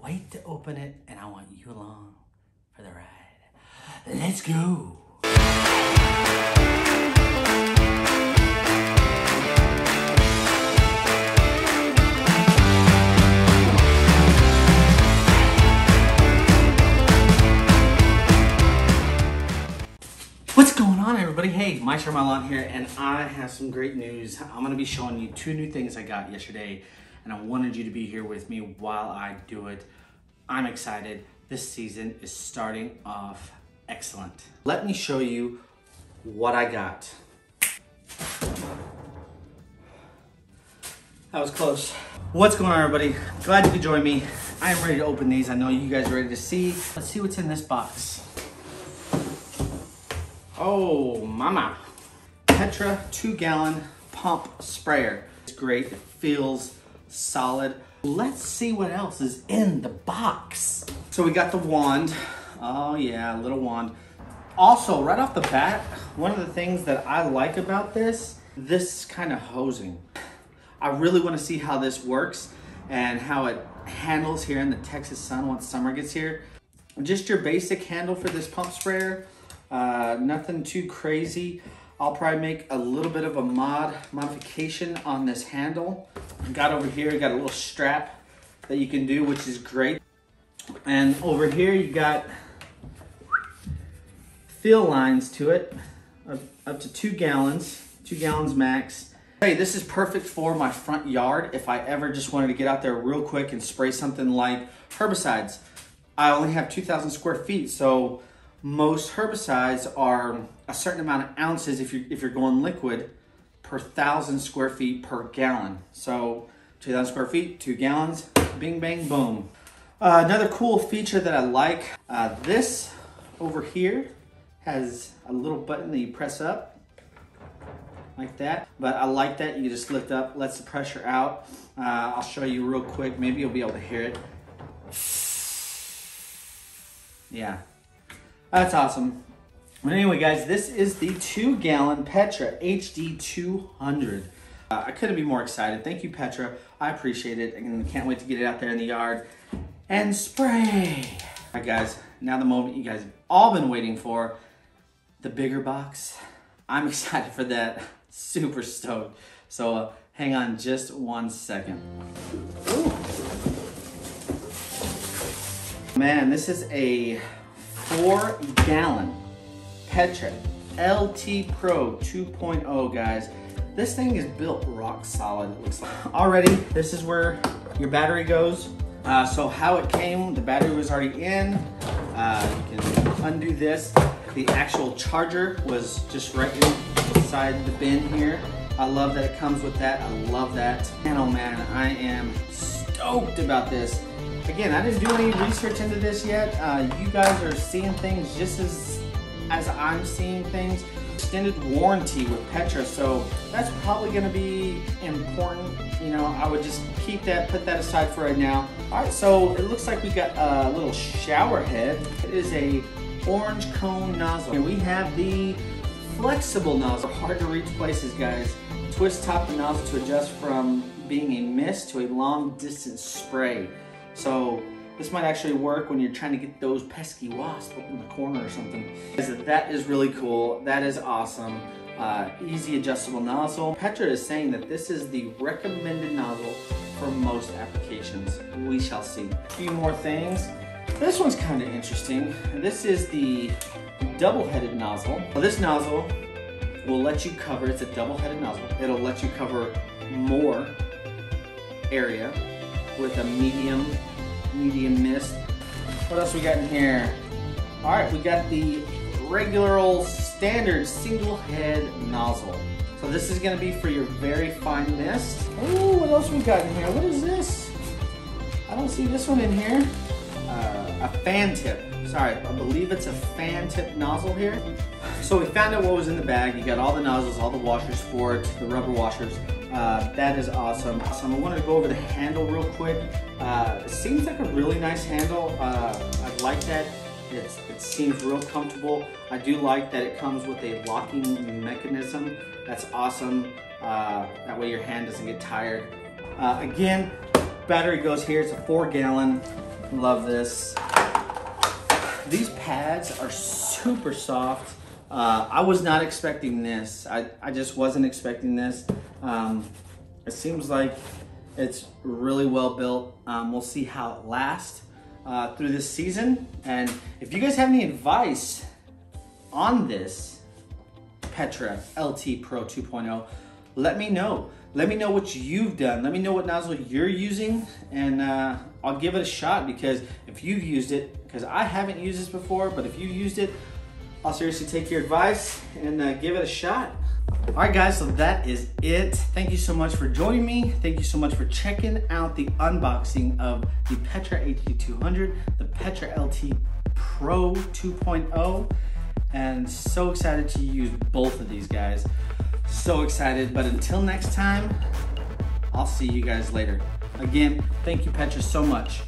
wait to open it, and I want you along for the ride. Let's go. What's going on, everybody? Hey, Meister Malon here, and I have some great news. I'm going to be showing you two new things I got yesterday, and I wanted you to be here with me while I do it. I'm excited. This season is starting off excellent. Let me show you what I got. That was close. What's going on, everybody? Glad you could join me. I am ready to open these. I know you guys are ready to see. Let's see what's in this box. Oh, mama. Petra 2-gallon pump sprayer. It's great, it feels solid. Let's see what else is in the box. So we got the wand. Oh yeah, little wand. Also, right off the bat, one of the things that I like about this kind of hosing. I really want to see how this works and how it handles here in the Texas sun once summer gets here. Just your basic handle for this pump sprayer. Nothing too crazy. I'll probably make a little bit of a modification on this handle. Got over here, you got a little strap that you can do, which is great. And over here you got fill lines to it, up to 2 gallons max. Hey, this is perfect for my front yard if I ever just wanted to get out there real quick and spray something like herbicides. I only have 2,000 square feet, so most herbicides are a certain amount of ounces if you're going liquid per 1,000 square feet per gallon. So 2,000 square feet, 2 gallons, bing, bang, boom. Another cool feature that I like, this over here has a little button that you press up like that. But I like that, you just lift up, lets the pressure out. I'll show you real quick, maybe you'll be able to hear it. Yeah. That's awesome. But anyway, guys, this is the 2-gallon Petra HD 200. I couldn't be more excited. Thank you, Petra. I appreciate it, and can't wait to get it out there in the yard and spray. All right, guys, now the moment you guys have all been waiting for, the bigger box. I'm excited for that. Super stoked. So hang on just 1 second. Ooh. Man, this is a 4-gallon Petra LT Pro 2.0, guys. This thing is built rock solid, it looks like. Already, this is where your battery goes. So how it came, the battery was already in. You can undo this. The actual charger was just right inside the bin here. I love that it comes with that. I love that. And oh man, I am stoked about this. Again, I didn't do any research into this yet. You guys are seeing things just as I'm seeing things. Extended warranty with Petra, so that's probably gonna be important. You know, I would just keep that, put that aside for right now. All right, so it looks like we got a little shower head. It is a orange cone nozzle. And we have the flexible nozzle. Hard to reach places, guys. Twist top the nozzle to adjust from being a mist to a long distance spray. So this might actually work when you're trying to get those pesky wasps up in the corner or something. That is really cool. That is awesome. Easy adjustable nozzle. Petra is saying that this is the recommended nozzle for most applications. We shall see. A few more things. This one's kind of interesting. This is the double-headed nozzle. Well, this nozzle will let you cover, it's a double-headed nozzle. It'll let you cover more area with a medium mist. What else we got in here? All right, we got the regular old standard single head nozzle. So this is gonna be for your very fine mist. Oh, what else we got in here? What is this? I don't see this one in here. A fan tip. Sorry, I believe it's a fan tip nozzle here. So we found out what was in the bag. You got all the nozzles, all the washers for it, the rubber washers. That is awesome. I wanted to go over the handle real quick. It seems like a really nice handle. I like that. It seems real comfortable. I do like that it comes with a locking mechanism. That's awesome. That way your hand doesn't get tired. Again, battery goes here. It's a 4-gallon. Love this. These pads are super soft. I was not expecting this. I just wasn't expecting this. It seems like it's really well built. We'll see how it lasts through this season. And if you guys have any advice on this Petra LT Pro 2.0, let me know. Let me know what you've done. Let me know what nozzle you're using, and I'll give it a shot, because if you've used it, because I haven't used this before, but if you used it, I'll seriously take your advice and give it a shot. All right, guys, so that is it. Thank you so much for joining me. Thank you so much for checking out the unboxing of the Petra AT200, the Petra LT Pro 2.0, and so excited to use both of these guys. So excited, but until next time, I'll see you guys later. Again, thank you, Petra, so much.